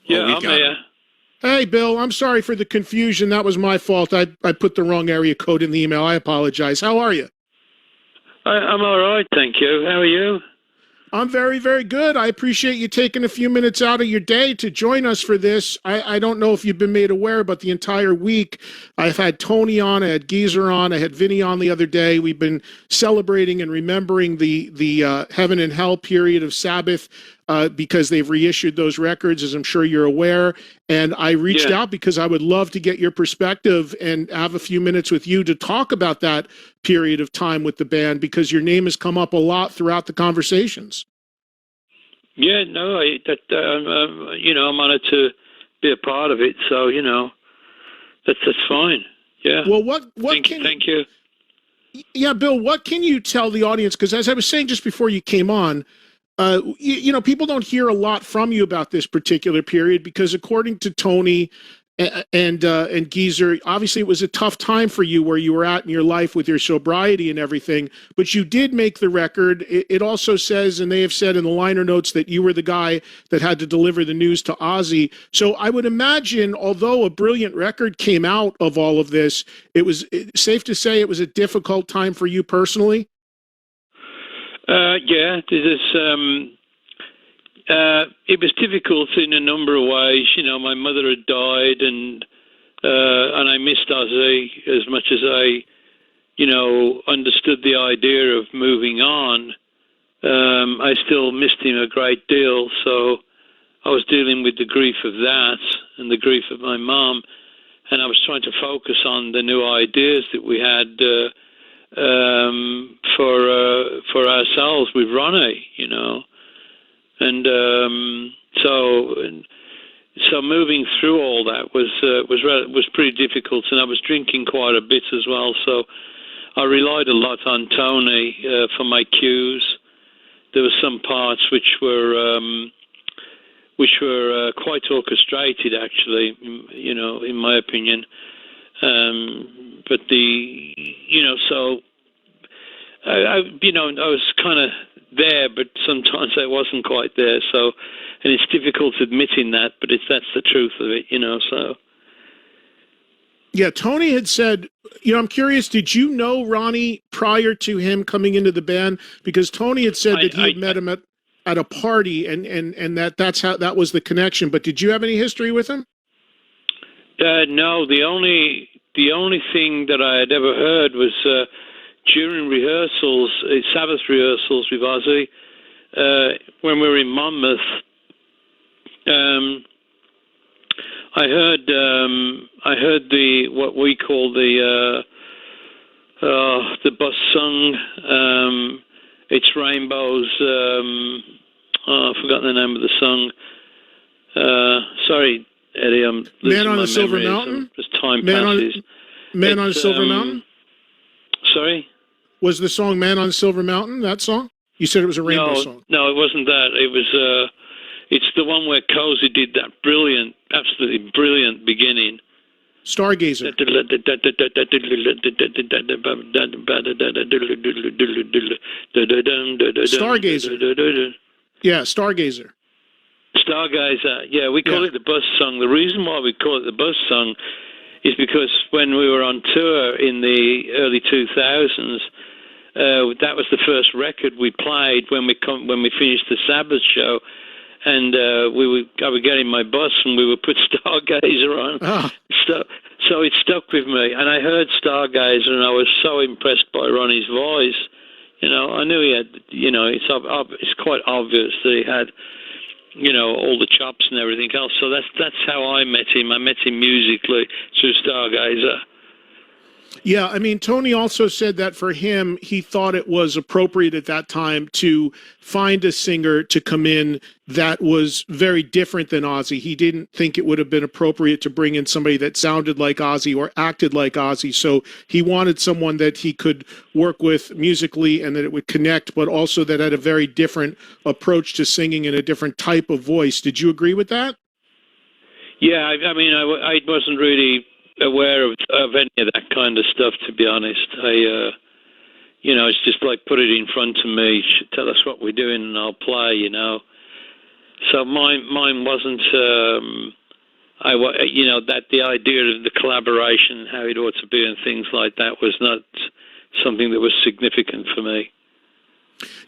Yeah, we've I'm got here. him. Hey, Bill, I'm sorry for the confusion. That was my fault. I put the wrong area code in the email. I apologize. How are you? I'm all right, thank you. How are you? I'm very, very good. I appreciate you taking a few minutes out of your day to join us for this. I don't know if you've been made aware, but the entire week I've had Tony on, I had Geezer on, I had Vinny on the other day. We've been celebrating and remembering the heaven and hell period of Sabbath because they've reissued those records, as I'm sure you're aware. And I reached out because I would love to get your perspective and have a few minutes with you to talk about that period of time with the band, because your name has come up a lot throughout the conversations. Yeah, no, I'm honored to be a part of it. So that's fine. Yeah. Well, thank you. Yeah, Bill, what can you tell the audience? Because as I was saying just before you came on, people don't hear a lot from you about this particular period because, according to Tony and Geezer, obviously it was a tough time for you where you were at in your life with your sobriety and everything. But you did make the record. It also says, and they have said in the liner notes, that you were the guy that had to deliver the news to Ozzy. So I would imagine, although a brilliant record came out of all of this, it was safe to say it was a difficult time for you personally. Yeah, it was difficult in a number of ways. My mother had died, and I missed Ozzy as much as I, understood the idea of moving on. I still missed him a great deal, so I was dealing with the grief of that and the grief of my mom, and I was trying to focus on the new ideas that we had for ourselves with Ronnie, and so moving through all that was pretty difficult, and I was drinking quite a bit as well. So I relied a lot on Tony for my cues. There were some parts which were quite orchestrated, actually, in my opinion. But so I was kind of there, but sometimes I wasn't quite there. So, and it's difficult admitting that, but that's the truth of it, So. Yeah, Tony had said, I'm curious, did you know Ronnie prior to him coming into the band? Because Tony had said that he had met him at a party, and that's how that was the connection. But did you have any history with him? No, the only thing that I had ever heard was during rehearsals, Sabbath rehearsals with Ozzy, when we were in Monmouth. I heard what we call the bus song. It's Rainbows. I forgot the name of the song. Sorry, Eddie. I'm losing Man on my a Silver memories. Mountain. As time passes. Man on a Silver Mountain. Sorry. Was the song "Man on a Silver Mountain" that song? You said it was a Rainbow song. No, it wasn't that. It was. It's the one where Cozy did that brilliant, absolutely brilliant beginning. Stargazer. Stargazer. Yeah, Stargazer. Stargazer. Yeah, we call it the bus song. The reason why we call it the bus song is because when we were on tour in the early 2000s, that was the first record we played when we finished the Sabbath show. And I would get in my bus and we would put Stargazer on. Oh. So it stuck with me. And I heard Stargazer and I was so impressed by Ronnie's voice. I knew he had, it's quite obvious that he had, all the chops and everything else. So that's how I met him. I met him musically through Stargazer. Yeah, I mean, Tony also said that for him, he thought it was appropriate at that time to find a singer to come in that was very different than Ozzy. He didn't think it would have been appropriate to bring in somebody that sounded like Ozzy or acted like Ozzy. So he wanted someone that he could work with musically and that it would connect, but also that had a very different approach to singing and a different type of voice. Did you agree with that? Yeah, I mean, I wasn't really aware of any of that kind of stuff, to be honest. It's just like put it in front of me, tell us what we're doing and I'll play, So mine wasn't. That the idea of the collaboration, how it ought to be, and things like that was not something that was significant for me.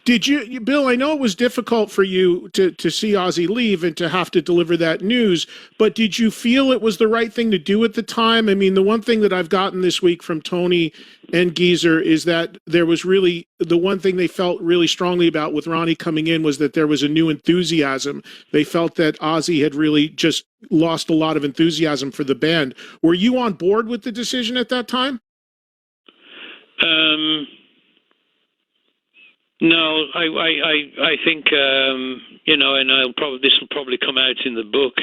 Did you, Bill, I know it was difficult for you to see Ozzy leave and to have to deliver that news, but did you feel it was the right thing to do at the time? I mean, the one thing that I've gotten this week from Tony and Geezer is that there was really, the one thing they felt really strongly about with Ronnie coming in was that there was a new enthusiasm. They felt that Ozzy had really just lost a lot of enthusiasm for the band. Were you on board with the decision at that time? No, I think and this will probably come out in the book.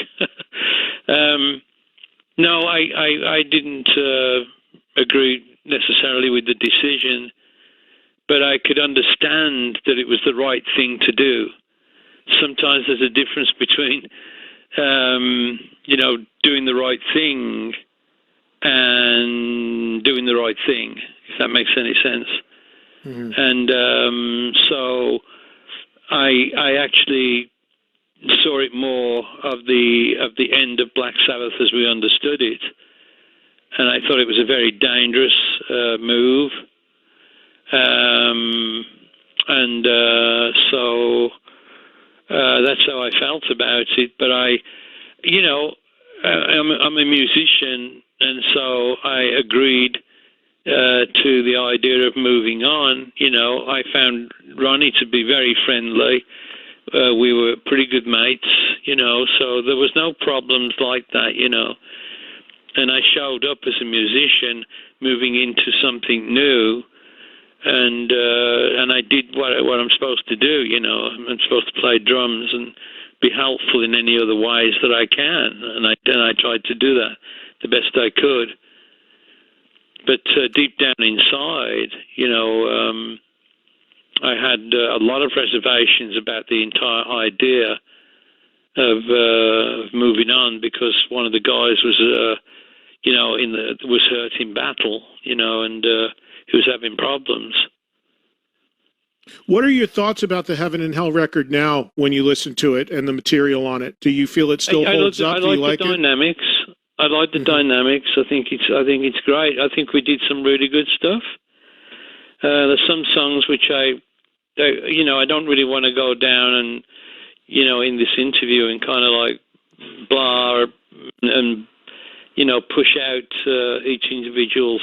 No, I didn't agree necessarily with the decision, but I could understand that it was the right thing to do. Sometimes there's a difference between doing the right thing and doing the right thing, if that makes any sense. Mm-hmm. And so I actually saw it more of the end of Black Sabbath as we understood it, and I thought it was a very dangerous move. So that's how I felt about it. But I'm a musician, and so I agreed to the idea of moving on. I found Ronnie to be very friendly. We were pretty good mates, so there was no problems like that, And I showed up as a musician moving into something new, and I did what I'm supposed to do, I'm supposed to play drums and be helpful in any other ways that I can, and I tried to do that the best I could. But deep down inside, I had a lot of reservations about the entire idea of moving on, because one of the guys was, was hurt in battle, and he was having problems. What are your thoughts about the Heaven and Hell record now when you listen to it and the material on it? Do you feel it still holds up? Do you like the dynamics. I like the dynamics. I think it's great. I think we did some really good stuff. There's some songs which I don't really want to go down and, in this interview and kind of like blah and, push out each individual's,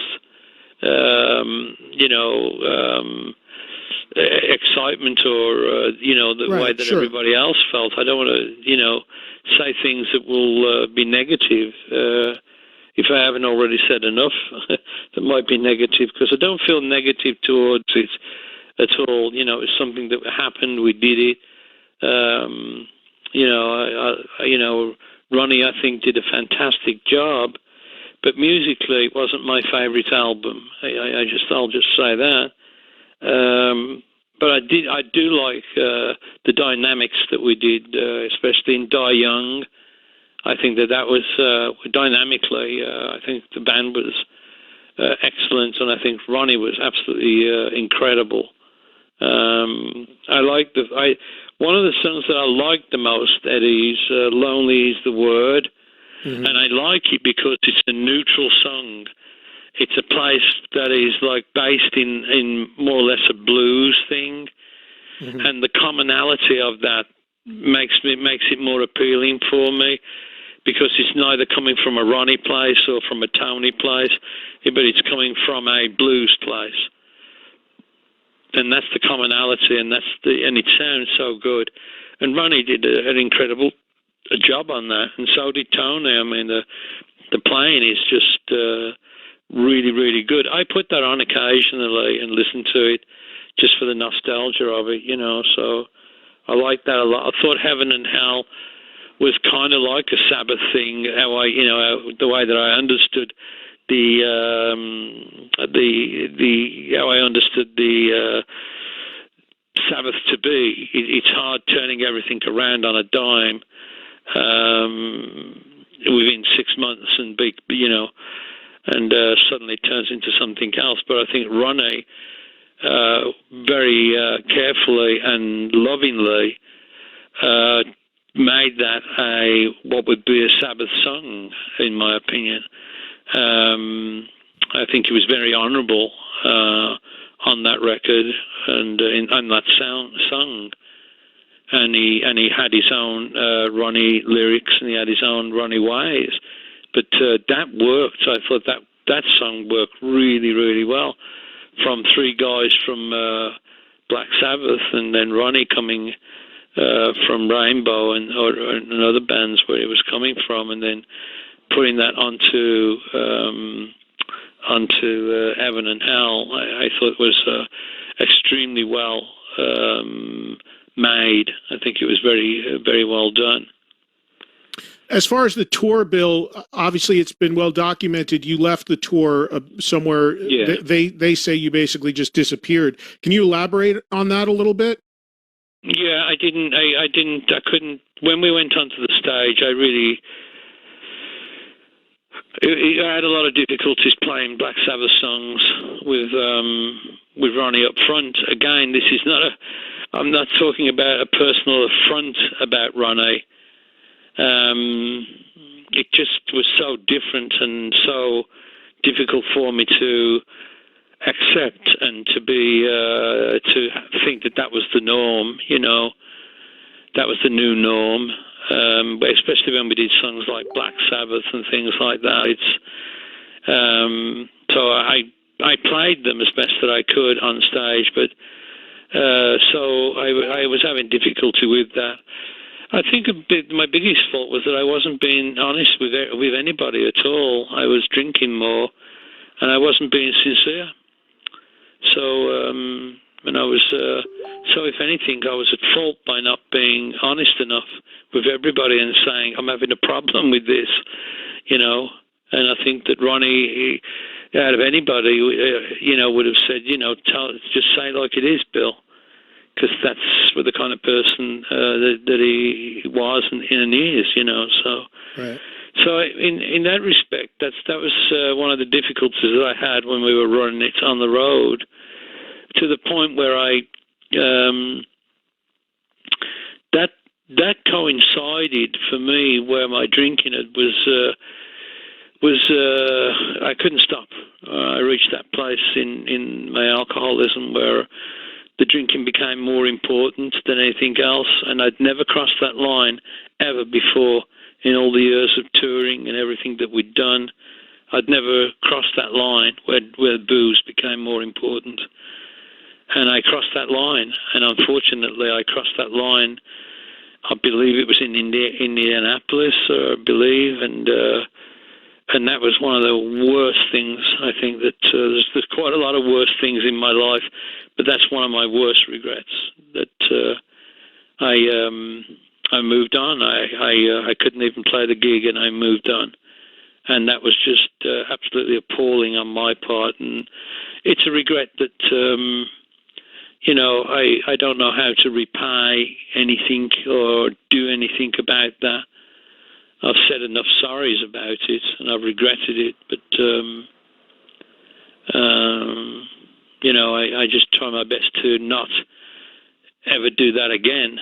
excitement or, the way that everybody else felt. I don't want to, say things that will be negative. If I haven't already said enough, that might be negative, because I don't feel negative towards it at all. It's something that happened. We did it. Ronnie, I think, did a fantastic job, but musically, it wasn't my favorite album. I'll just say that. But I do like the dynamics that we did, especially in Die Young. I think that was dynamically. I think the band was excellent, and I think Ronnie was absolutely incredible. I like one of the songs that I like the most, Eddie, is "Lonely Is the Word," and I like it because it's a neutral song. It's a place that is like based in more or less a blues thing, and the commonality of that makes it more appealing for me, because it's neither coming from a Ronnie place or from a Tony place, but it's coming from a blues place, and that's the commonality, and it sounds so good. And Ronnie did an incredible job on that, and so did Tony. I mean, the playing is just really, really good. I put that on occasionally and listen to it just for the nostalgia of it, so I like that a lot. I thought Heaven and Hell was kind of like a Sabbath thing, the way that I understood how I understood the Sabbath to be. It's hard turning everything around on a dime within 6 months and suddenly it turns into something else. But I think Ronnie very carefully and lovingly made that what would be a Sabbath song, in my opinion. I think he was very honourable on that record and on that song. And he had his own Ronnie lyrics, and he had his own Ronnie ways. But that worked. I thought that song worked really, really well. From three guys from Black Sabbath, and then Ronnie coming from Rainbow and other bands where he was coming from, and then putting that onto Heaven and Hell, I thought was extremely well made. I think it was very, very well done. As far as the tour, Bill, obviously it's been well documented. You left the tour somewhere. Yeah. They say you basically just disappeared. Can you elaborate on that a little bit? Yeah, I couldn't. When we went onto the stage, I had a lot of difficulties playing Black Sabbath songs with Ronnie up front. Again, this is not I'm not talking about a personal affront about Ronnie. It just was so different and so difficult for me to accept and to be to think that was the norm. That was the new norm. Especially when we did songs like Black Sabbath and things like that. So I played them as best that I could on stage, but so I was having difficulty with that. I think my biggest fault was that I wasn't being honest with anybody at all. I was drinking more, and I wasn't being sincere. So, and I was so if anything, I was at fault by not being honest enough with everybody and saying I'm having a problem with this, And I think that Ronnie, out of anybody, would have said, just say it like it is, Bill. Because that's the kind of person that he was and is, So, right. So in that respect, that was one of the difficulties that I had when we were running it on the road. To the point where that coincided for me, where my drinking was I couldn't stop. I reached that place in my alcoholism where the drinking became more important than anything else, and I'd never crossed that line ever before in all the years of touring and everything that we'd done. I'd never crossed that line where booze became more important. And I crossed that line, and unfortunately I crossed that line, I believe it was in Indianapolis, I believe, and that was one of the worst things. I think that there's quite a lot of worse things in my life, but that's one of my worst regrets, that I moved on. I couldn't even play the gig, and I moved on. And that was just absolutely appalling on my part, and it's a regret that... I don't know how to repay anything or do anything about that. I've said enough sorries about it, and I've regretted it, but, I just try my best to not ever do that again.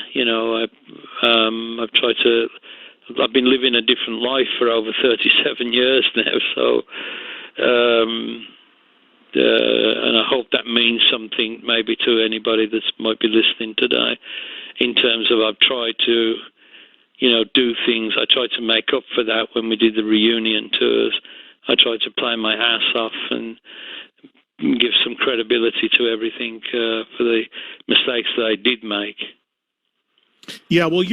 I've been living a different life for over 37 years now, so... and I hope that means something maybe to anybody that might be listening today, in terms of I've tried to, do things. I tried to make up for that when we did the reunion tours. I tried to play my ass off and give some credibility to everything for the mistakes that I did make. Yeah, well,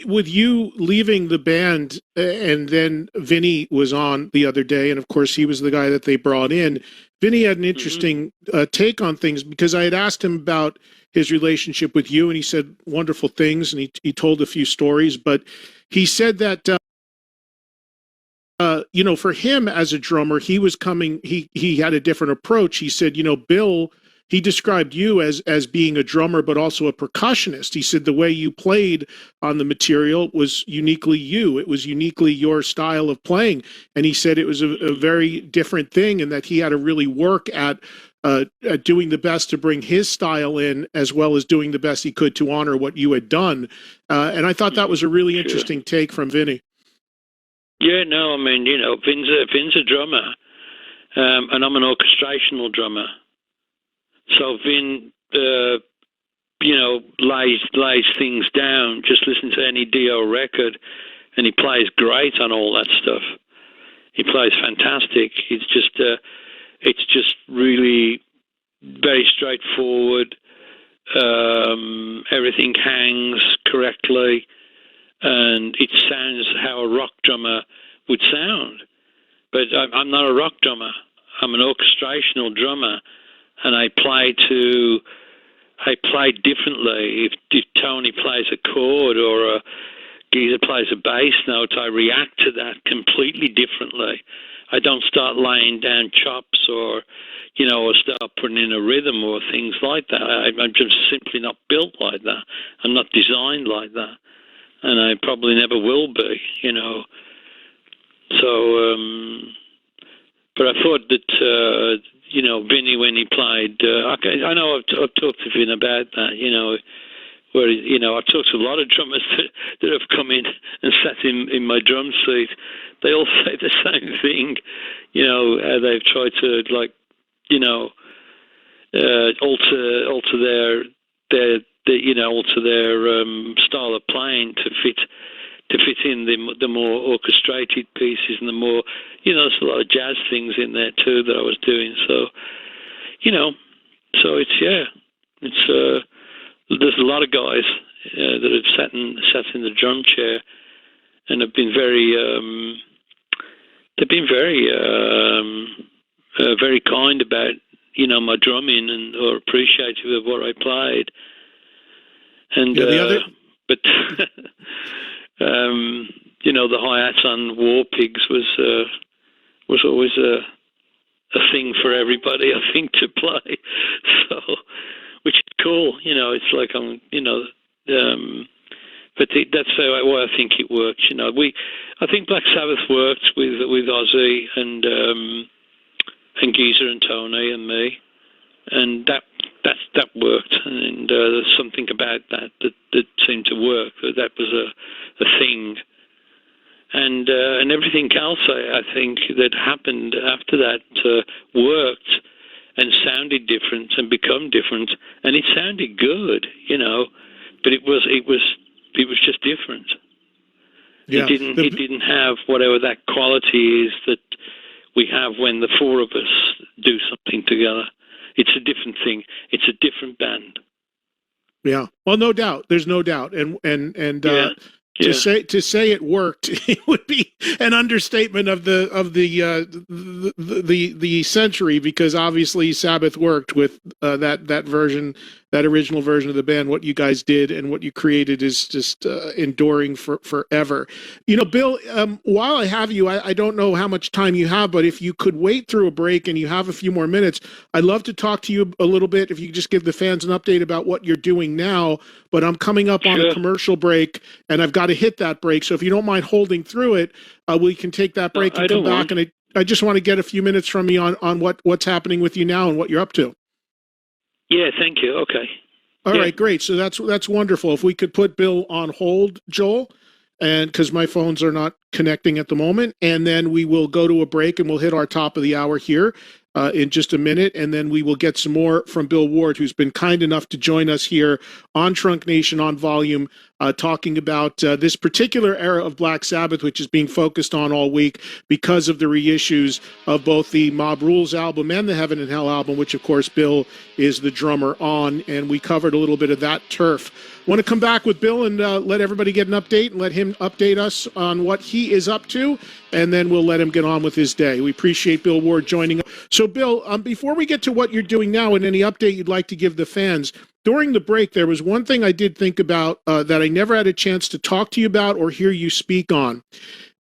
with you leaving the band, and then Vinny was on the other day, and of course he was the guy that they brought in. Vinny had an interesting take on things, because I had asked him about his relationship with you, and he said wonderful things, and he told a few stories, but he said that for him as a drummer, he was coming. He had a different approach. He said, Bill. He described you as being a drummer, but also a percussionist. He said the way you played on the material was uniquely you. It was uniquely your style of playing. And he said it was a very different thing, and that he had to really work at doing the best to bring his style in, as well as doing the best he could to honor what you had done. And I thought that was a really interesting take from Vinny. Yeah, no, I mean, Vin's a drummer, and I'm an orchestrational drummer. So Vin, lays things down. Just listen to any Dio record, and he plays great on all that stuff. He plays fantastic. It's just really very straightforward. Everything hangs correctly, and it sounds how a rock drummer would sound. But I'm not a rock drummer. I'm an orchestrational drummer, and I play differently. If Tony plays a chord or a geezer plays a bass note, I react to that completely differently. I don't start laying down chops or start putting in a rhythm or things like that. I'm just simply not built like that. I'm not designed like that, and I probably never will be. So, but I thought that Vinny, when he played, I know I've talked to Vin about that. Where I've talked to a lot of drummers that have come in and sat in my drum seat. They all say the same thing. How they've tried to alter their style of playing to fit in the more orchestrated pieces and the more there's a lot of jazz things in there too that I was doing. So so it's there's a lot of guys that have sat in the drum chair and have been very very kind about my drumming and or appreciative of what I played. And but the hi-hats on War Pigs was always a thing for everybody, I think, to play. So, which is cool. It's like I'm, but that's why I think it works. I think Black Sabbath worked with Ozzy and Geezer and Tony and me, and that worked. And there's something about that seemed to work. That was a thing. And everything else, I think, that happened after that worked and sounded different and become different, and it sounded good, but it was just different. Yeah. It didn't have whatever that quality is that we have when the four of us do something together. It's a different thing. It's a different band. Yeah. Well, no doubt. There's no doubt. And to say it worked, it would be an understatement of the century, because obviously Sabbath worked with that version, that original version of the band. What you guys did and what you created is just enduring forever. Bill, while I have you, I don't know how much time you have, but if you could wait through a break and you have a few more minutes, I'd love to talk to you a little bit. If you could just give the fans an update about what you're doing now. But I'm coming up on a commercial break, and I've got to hit that break. So if you don't mind holding through it, we can take that break and come back. And I just want to get a few minutes from you on what's happening with you now and what you're up to. Yeah, thank you. Okay. All right, great. So that's wonderful. If we could put Bill on hold, Joel, and because my phones are not connecting at the moment, and then we will go to a break and we'll hit our top of the hour here in just a minute, and then we will get some more from Bill Ward, who's been kind enough to join us here on Trunk Nation on Volume, talking about this particular era of Black Sabbath, which is being focused on all week because of the reissues of both the Mob Rules album and the Heaven and Hell album, which of course Bill is the drummer on, and we covered a little bit of that turf. Want to come back with Bill and let everybody get an update and let him update us on what he is up to, and then we'll let him get on with his day. We appreciate Bill Ward joining us. So, Bill, before we get to what you're doing now and any update you'd like to give the fans, during the break, there was one thing I did think about that I never had a chance to talk to you about or hear you speak on.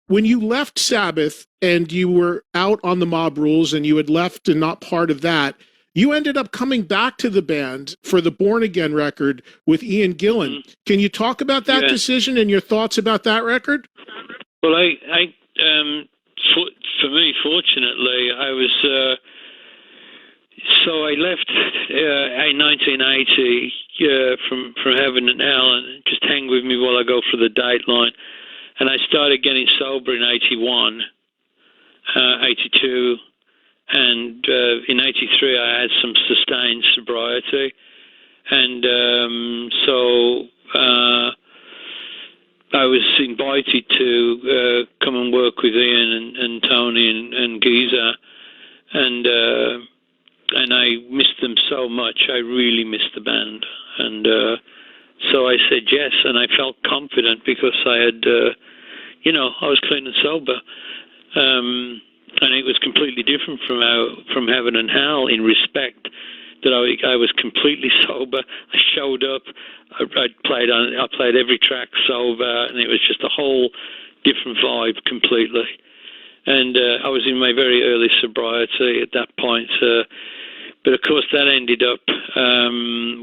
When you left Sabbath and you were out on the Mob Rules and you had left and not part of that, you ended up coming back to the band for the Born Again record with Ian Gillan. Mm-hmm. Can you talk about that decision and your thoughts about that record? Well, for me, fortunately, I was So I left in 1980 from Heaven and Hell, and just hang with me while I go through the dateline. And I started getting sober in 81, 82, and in 83 I had some sustained sobriety. And so I was invited to come and work with Ian and Tony and Geezer, and I missed them so much. I really missed the band, and so I said yes, and I felt confident because I had, I was clean and sober, and it was completely different from Heaven and Hell in respect that I was completely sober. I showed up. I played every track sober, and it was just a whole different vibe completely. And I was in my very early sobriety at that point. But of course, that ended up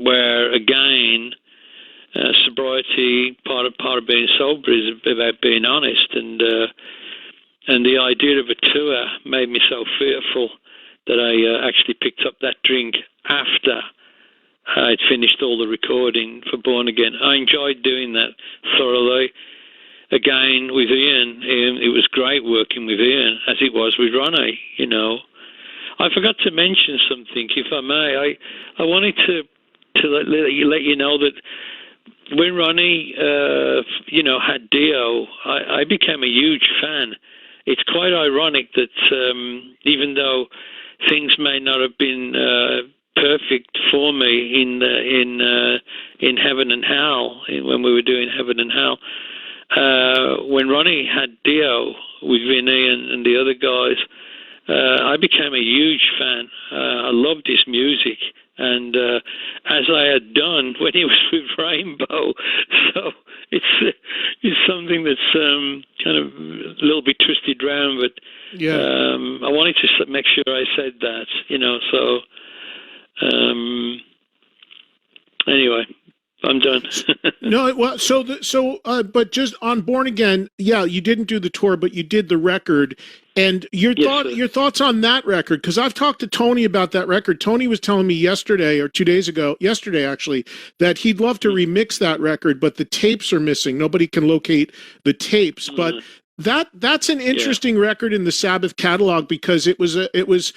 where again, sobriety part of being sober is about being honest, and the idea of a tour made me so fearful that I actually picked up that drink after I'd finished all the recording for Born Again. I enjoyed doing that thoroughly. Again, with Ian, it was great working with Ian, as it was with Ronnie, I forgot to mention something, if I may. I wanted to let you know that when Ronnie, had Dio, I became a huge fan. It's quite ironic that even though things may not have been perfect for me in Heaven and Hell, when we were doing Heaven and Hell, when Ronnie had Dio with Vinny and the other guys, I became a huge fan. I loved his music, and as I had done when he was with Rainbow. So it's something that's kind of a little bit twisted round, but yeah. I wanted to make sure I said that, so anyway, I'm done. No, well, but just on Born Again, yeah, you didn't do the tour, but you did the record. And your thoughts on that record? Because I've talked to Tony about that record. Tony was telling me yesterday or 2 days ago, yesterday actually, that he'd love to remix that record, but the tapes are missing. Nobody can locate the tapes. But that's an interesting record in the Sabbath catalog because it was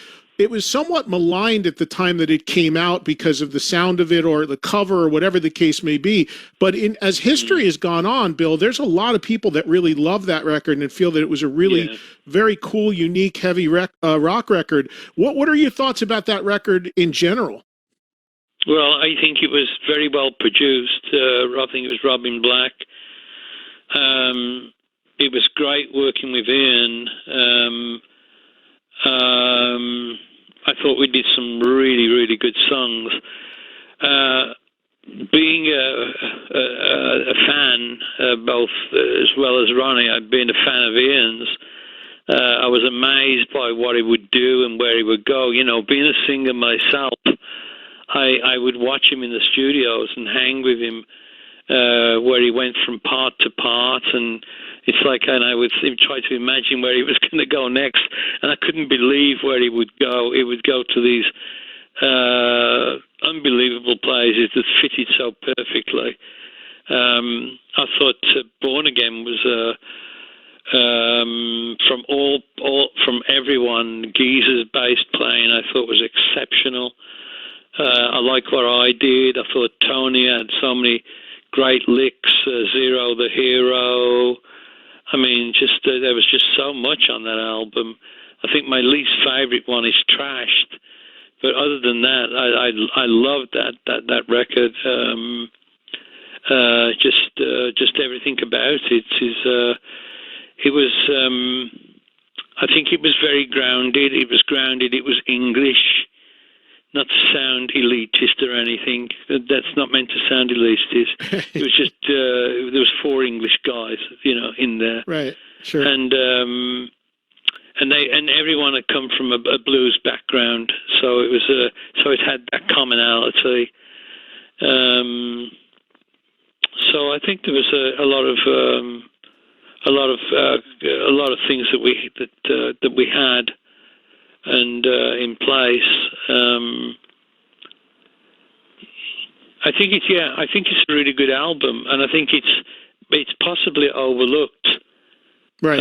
somewhat maligned at the time that it came out because of the sound of it or the cover or whatever the case may be. But as history has gone on, Bill, there's a lot of people that really love that record and feel that it was a really very cool, unique, heavy rock record. What are your thoughts about that record in general? Well, I think it was very well produced. I think it was Robin Black. It was great working with Ian. I thought we did some really, really good songs. Being a fan, both as well as Ronnie, I'd been a fan of Ian's. I was amazed by what he would do and where he would go. Being a singer myself, I would watch him in the studios and hang with him where he went from part to part, and it's like, and I would try to imagine where he was going to go next, and I couldn't believe where he would go. He would go to these unbelievable places that fitted so perfectly. I thought Born Again was from everyone. Geezer's bass playing I thought was exceptional. I like what I did. I thought Tony had so many great licks. Zero the Hero. I mean, there was just so much on that album. I think my least favorite one is Trashed, but other than that, I loved that record. Just everything about it is. It was. I think it was very grounded. It was grounded. It was English, not to sound elitist or anything. That's not meant to sound elitist. It was just there was 4 English guys, in there. Right. Sure. And everyone had come from a blues background, so it was so it had that commonality. So I think there was a lot of things that we had. and in place. I think it's a really good album, and I think it's possibly overlooked Right.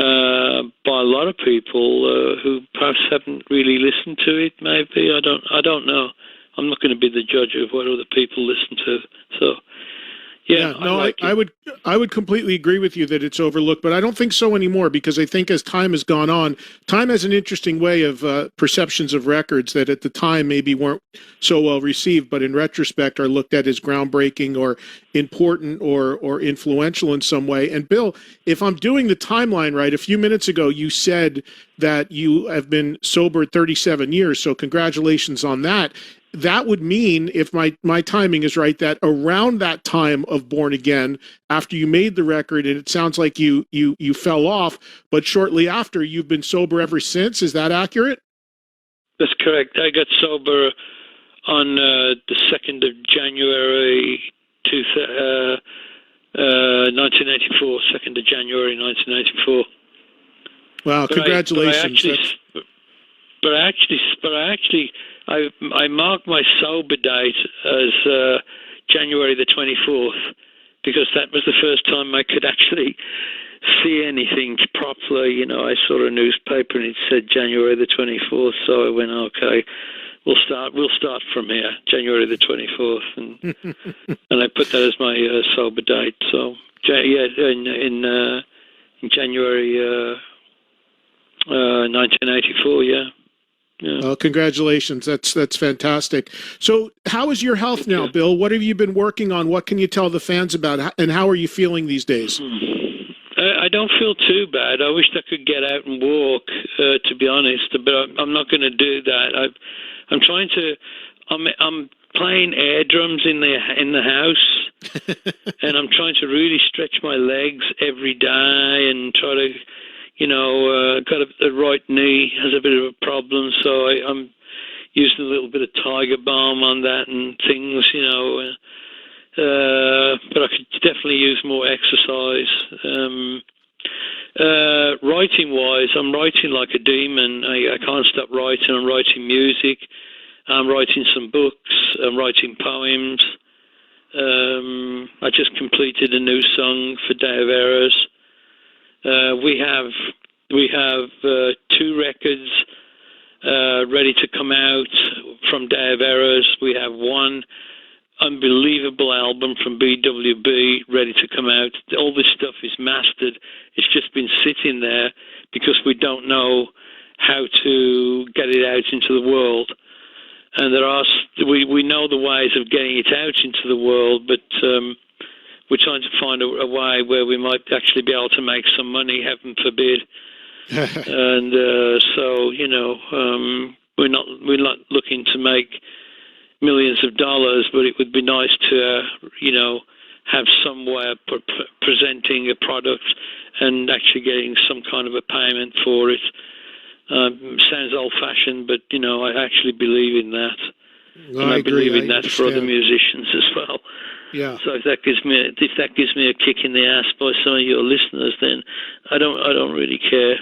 By a lot of people who perhaps haven't really listened to it. Maybe I don't know. I'm not going to be the judge of what other people listen to. So. Yeah, no, I would completely agree with you that it's overlooked, but I don't think so anymore, because I think as time has gone on, time has an interesting way of perceptions of records that at the time maybe weren't so well received, but in retrospect are looked at as groundbreaking or important or influential in some way. And Bill, if I'm doing the timeline right, a few minutes ago you said that you have been sober 37 years, so congratulations on that. That would mean, if my timing is right, that around that time of Born Again, after you made the record, and it sounds like you fell off, but shortly after, you've been sober ever since. Is that accurate? That's correct. I got sober on the 2nd of January 1984. 2nd of January 1984. Wow! Congratulations. I marked my sober date as January the 24th, because that was the first time I could actually see anything properly. You know, I saw a newspaper and it said January the 24th, so I went, okay, we'll start from here, January the 24th, and I put that as my sober date. So in January 1984, yeah. Yeah. Well, congratulations. That's fantastic. So how is your health now, Bill? What have you been working on? What can you tell the fans about? And how are you feeling these days? I don't feel too bad. I wish I could get out and walk, to be honest, but I'm not going to do that. I'm playing air drums in the house, and I'm trying to really stretch my legs every day and try to, got a right knee has a bit of a problem, so I'm using a little bit of Tiger Balm on that and things, but I could definitely use more exercise. Writing-wise, I'm writing like a demon. I can't stop writing. I'm writing music. I'm writing some books. I'm writing poems. I just completed a new song for Day of Errors. We have 2 records ready to come out from Day of Errors. We have 1 unbelievable album from BWB ready to come out. All this stuff is mastered. It's just been sitting there because we don't know how to get it out into the world. And we know the ways of getting it out into the world, but we're trying to find a way where we might actually be able to make some money, heaven forbid. And so, we're not looking to make millions of dollars, but it would be nice to, have some way of presenting a product and actually getting some kind of a payment for it. Sounds old-fashioned, but, I actually believe in that. No, and I agree. believe in that for other musicians as well. Yeah. So if that gives me a kick in the ass by some of your listeners, then I don't really care,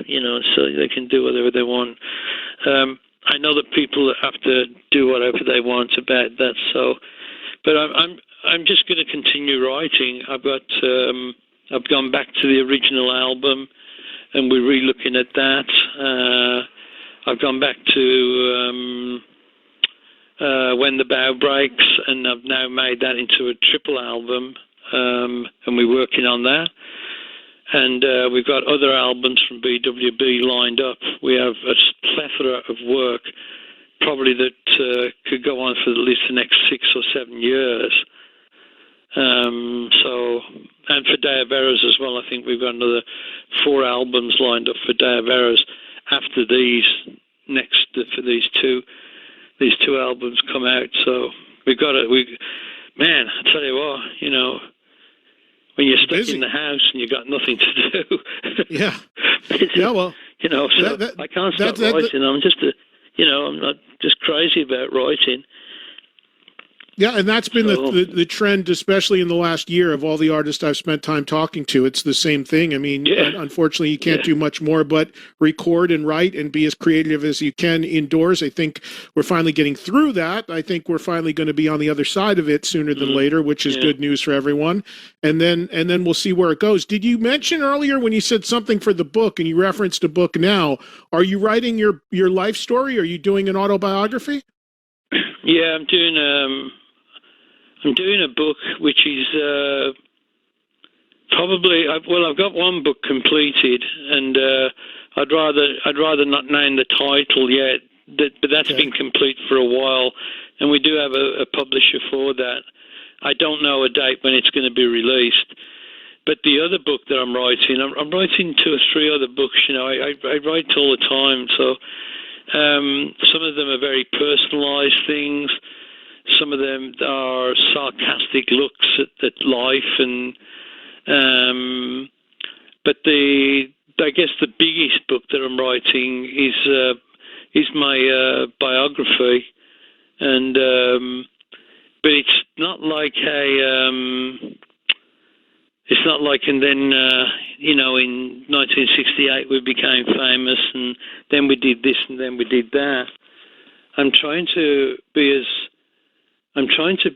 so they can do whatever they want. I know that people have to do whatever they want about that. So, but I'm just going to continue writing. I've gone back to the original album, and we're re-looking at that. I've gone back to When the Bow Breaks, and I've now made that into a triple album, and we're working on that. And we've got other albums from BWB lined up. We have a plethora of work, probably that could go on for at least the next 6 or 7 years. And for Day of Errors as well, I think we've got another 4 albums lined up for Day of Errors after for these two albums come out. So we've got man, I tell you what, when you're stuck in the house and you've got nothing to do. Yeah. Yeah, well. So I can't stop writing. I'm just I'm not just crazy about writing. Yeah, and that's been the trend, especially in the last year, of all the artists I've spent time talking to. It's the same thing. I mean, unfortunately, you can't do much more but record and write and be as creative as you can indoors. I think we're finally getting through that. I think we're finally going to be on the other side of it sooner than later, which is good news for everyone. And then we'll see where it goes. Did you mention earlier when you said something for the book and you referenced a book now? Are you writing your life story? Are you doing an autobiography? Yeah, I'm doing a book which is I've got one book completed, and I'd rather not name the title yet. But that's been complete for a while, and we do have a publisher for that. I don't know a date when it's going to be released. But the other book that I'm writing 2 or 3 other books. You know, I write all the time, so some of them are very personalized things. Some of them are sarcastic looks at life, and but I guess the biggest book that I'm writing is my biography, and but it's not like and then you know, in 1968 we became famous, and then we did this, and then we did that.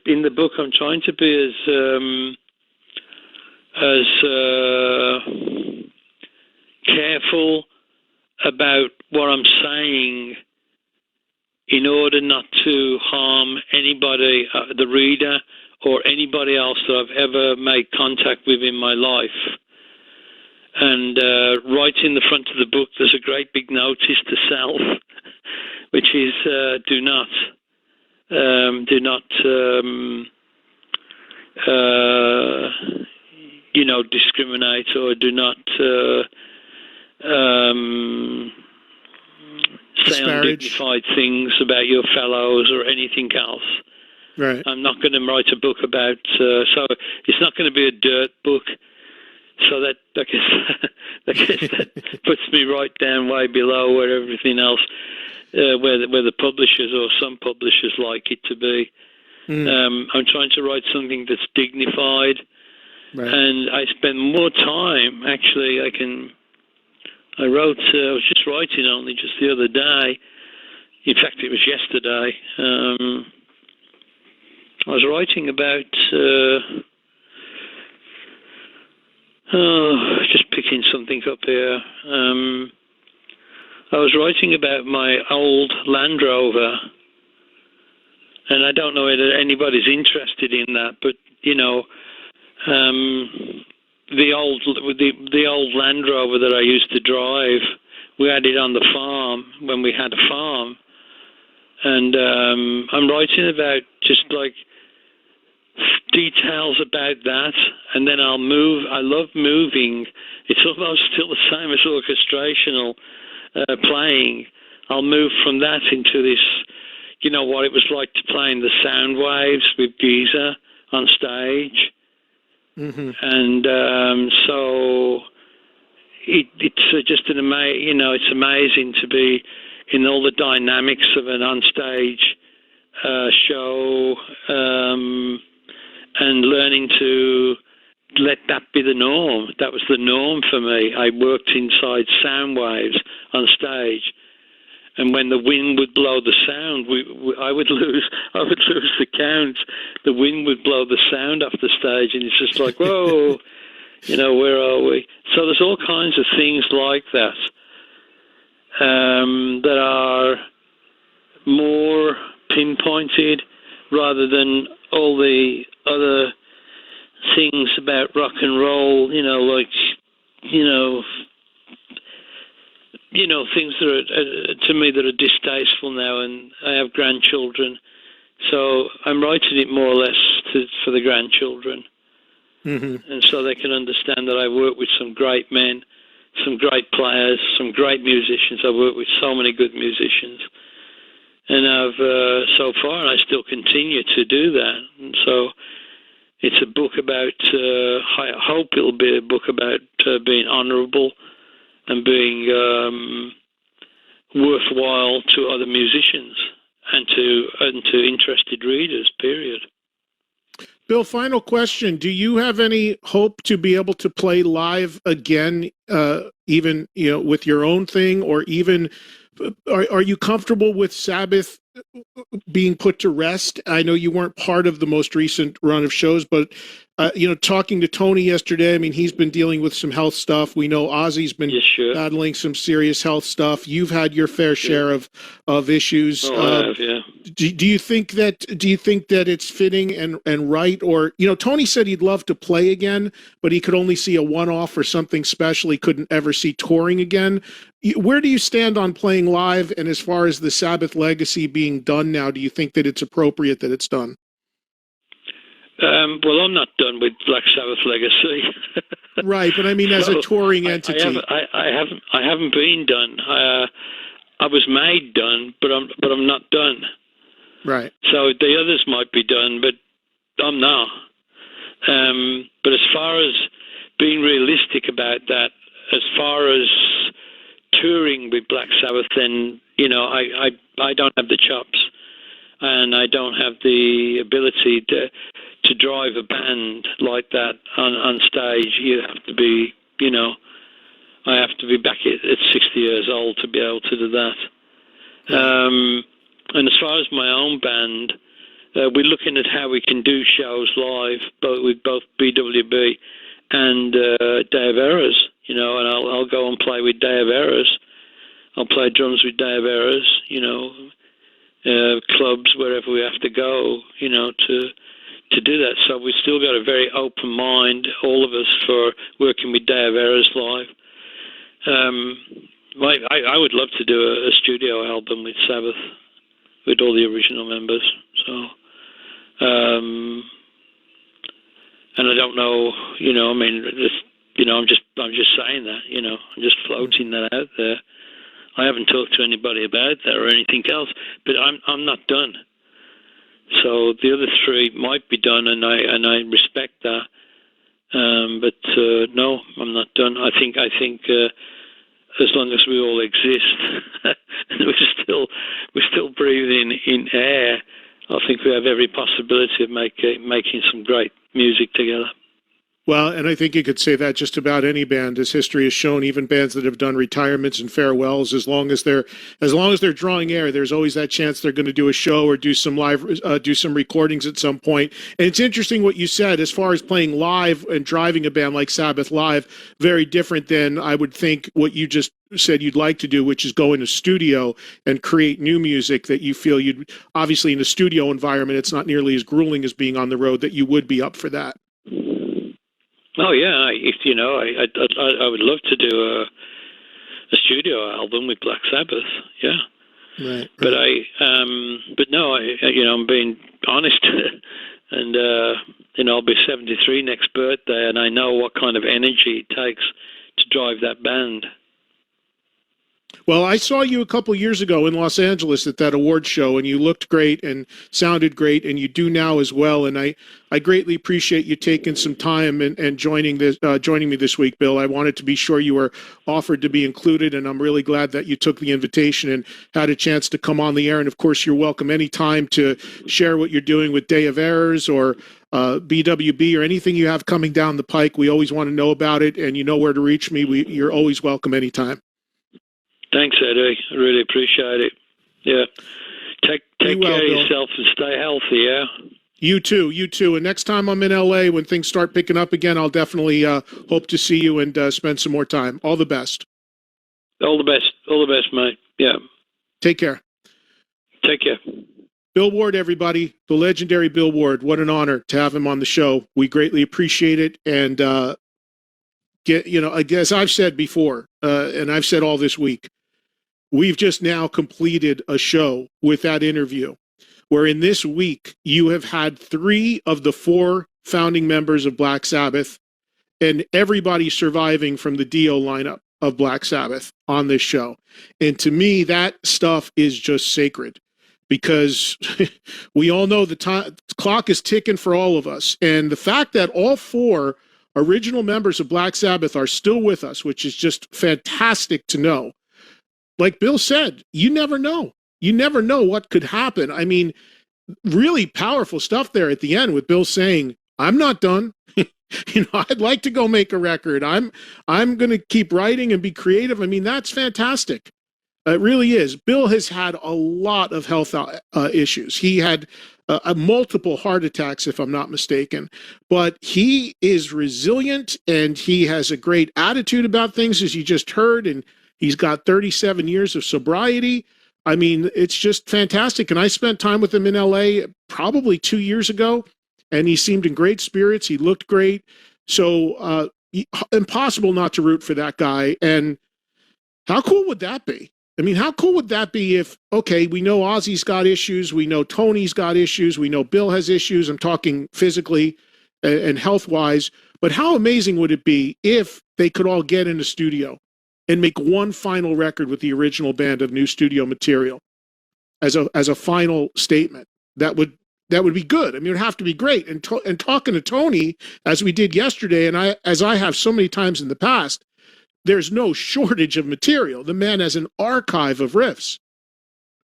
In the book, I'm trying to be as careful about what I'm saying in order not to harm anybody, the reader, or anybody else that I've ever made contact with in my life. And right in the front of the book, there's a great big notice to self, which is do not you know, discriminate, or do not say undignified things about your fellows or anything else. Right. I'm not going to write a book about, so it's not going to be a dirt book. So that I guess that puts me right down way below where everything else, where the publishers or some publishers like it to be. I'm trying to write something that's dignified, and I spend more time. Actually, I was just writing only just the other day. In fact, it was yesterday. I was writing about, just picking something up here. I was writing about my old Land Rover, and I don't know whether anybody's interested in that, but you know, the old Land Rover that I used to drive, we had it on the farm when we had a farm, and I'm writing about just like details about that, and then I'll move. I love moving. It's almost still the same as orchestrational playing. I'll move from that into this, you know, what it was like to play in the sound waves with Geezer on stage. And so it's just it's amazing to be in all the dynamics of an onstage show, and learning to let that be the norm. That was the norm for me. I worked inside sound waves on stage, and when the wind would blow the sound, I would lose the count. The wind would blow the sound off the stage, and it's just like, whoa, you know, where are we? So there's all kinds of things like that that are more pinpointed rather than all the other things about rock and roll, you know, like, you know, things that are, to me, that are distasteful now, and I have grandchildren, so I'm writing it more or less for the grandchildren, and so they can understand that I work with some great men, some great players, some great musicians. I work with so many good musicians, and I've so far, and I still continue to do that, and so it's a book about, I hope it'll be a book about being honourable and being worthwhile to other musicians and to interested readers, period. Bill, final question. Do you have any hope to be able to play live again, even, with your own thing, or even, are you comfortable with Sabbath being put to rest? I know you weren't part of the most recent run of shows, but talking to Tony yesterday, I mean, he's been dealing with some health stuff. We know Ozzy's been battling some serious health stuff. You've had your fair share of issues. I have, yeah. Do you think that it's fitting and right? Or, Tony said he'd love to play again, but he could only see a one-off or something special. He couldn't ever see touring again. Where do you stand on playing live? And as far as the Sabbath legacy being done now, do you think that it's appropriate that it's done? Well, I'm not done with Black Sabbath legacy. Right, but I mean, as a touring entity, I haven't been done. I was made done, but I'm not done. Right. So the others might be done, but I'm not. But as far as being realistic about that, as far as touring with Black Sabbath, then I don't have the chops, and I don't have the ability to drive a band like that on stage. You have to be, I have to be back at 60 years old to be able to do that. And as far as my own band, we're looking at how we can do shows live, with both BWB and Day of Errors, and I'll go and play with Day of Errors. I'll play drums with Day of Errors, clubs, wherever we have to go, to do that. So we've still got a very open mind, all of us, for working with Day of Errors live. I would love to do a studio album with Sabbath, with all the original members. So, and I don't know, I mean, I'm just saying that, I'm just floating that out there. I haven't talked to anybody about that or anything else, but I'm not done. So the other three might be done, and I respect that. But no, I'm not done. I think as long as we all exist, and we're still breathing in air, I think we have every possibility of making some great music together. Well, and I think you could say that just about any band, as history has shown. Even bands that have done retirements and farewells, as long as they're drawing air, there's always that chance they're going to do a show or do some recordings at some point. And it's interesting what you said as far as playing live and driving a band like Sabbath live. Very different than, I would think, what you just said you'd like to do, which is go in a studio and create new music that you feel you'd, obviously in a studio environment, it's not nearly as grueling as being on the road, that you would be up for that. Oh yeah, I would love to do a studio album with Black Sabbath. Yeah, right. But I'm being honest, and I'll be 73 next birthday, and I know what kind of energy it takes to drive that band. Well, I saw you a couple years ago in Los Angeles at that award show, and you looked great and sounded great, and you do now as well. And I greatly appreciate you taking some time and joining me this week, Bill. I wanted to be sure you were offered to be included, and I'm really glad that you took the invitation and had a chance to come on the air. And of course, you're welcome anytime to share what you're doing with Day of Errors or BWB or anything you have coming down the pike. We always want to know about it, and you know where to reach me. You're always welcome anytime. Thanks, Eddie. I really appreciate it. Yeah. Take care of yourself and stay healthy, yeah? You too. And next time I'm in LA, when things start picking up again, I'll definitely hope to see you and spend some more time. All the best. All the best, mate. Yeah. Take care. Take care. Bill Ward, everybody. The legendary Bill Ward. What an honor to have him on the show. We greatly appreciate it. And, I guess I've said before, and I've said all this week, we've just now completed a show with that interview, where in this week you have had 3 of the 4 founding members of Black Sabbath and everybody surviving from the Dio lineup of Black Sabbath on this show. And to me, that stuff is just sacred, because we all know the clock is ticking for all of us. And the fact that all 4 original members of Black Sabbath are still with us, which is just fantastic to know. Like Bill said, you never know. You never know what could happen. I mean, really powerful stuff there at the end with Bill saying, I'm not done. I'd like to go make a record. I'm going to keep writing and be creative. I mean, that's fantastic. It really is. Bill has had a lot of health issues. He had multiple heart attacks, if I'm not mistaken. But he is resilient, and he has a great attitude about things, as you just heard. And he's got 37 years of sobriety. I mean, it's just fantastic. And I spent time with him in LA probably 2 years ago, and he seemed in great spirits. He looked great. So impossible not to root for that guy. And how cool would that be? I mean, how cool would that be if, okay, we know Ozzy's got issues, we know Tony's got issues, we know Bill has issues, I'm talking physically and health-wise, but how amazing would it be if they could all get in a studio and make one final record with the original band of new studio material as a final statement? That would be good. I mean, it would have to be great. And talking to Tony, as we did yesterday, and as I have so many times in the past, there's no shortage of material. The man has an archive of riffs.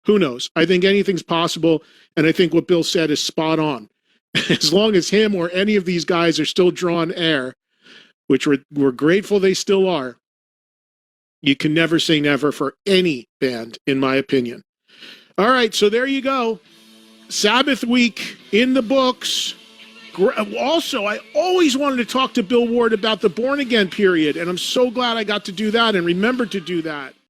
Who knows? I think anything's possible, and I think what Bill said is spot on. As long as him or any of these guys are still drawing air, which we're grateful they still are, you can never say never for any band, in my opinion. All right, so there you go. Sabbath week in the books. Also, I always wanted to talk to Bill Ward about the born again period, and I'm so glad I got to do that and remembered to do that.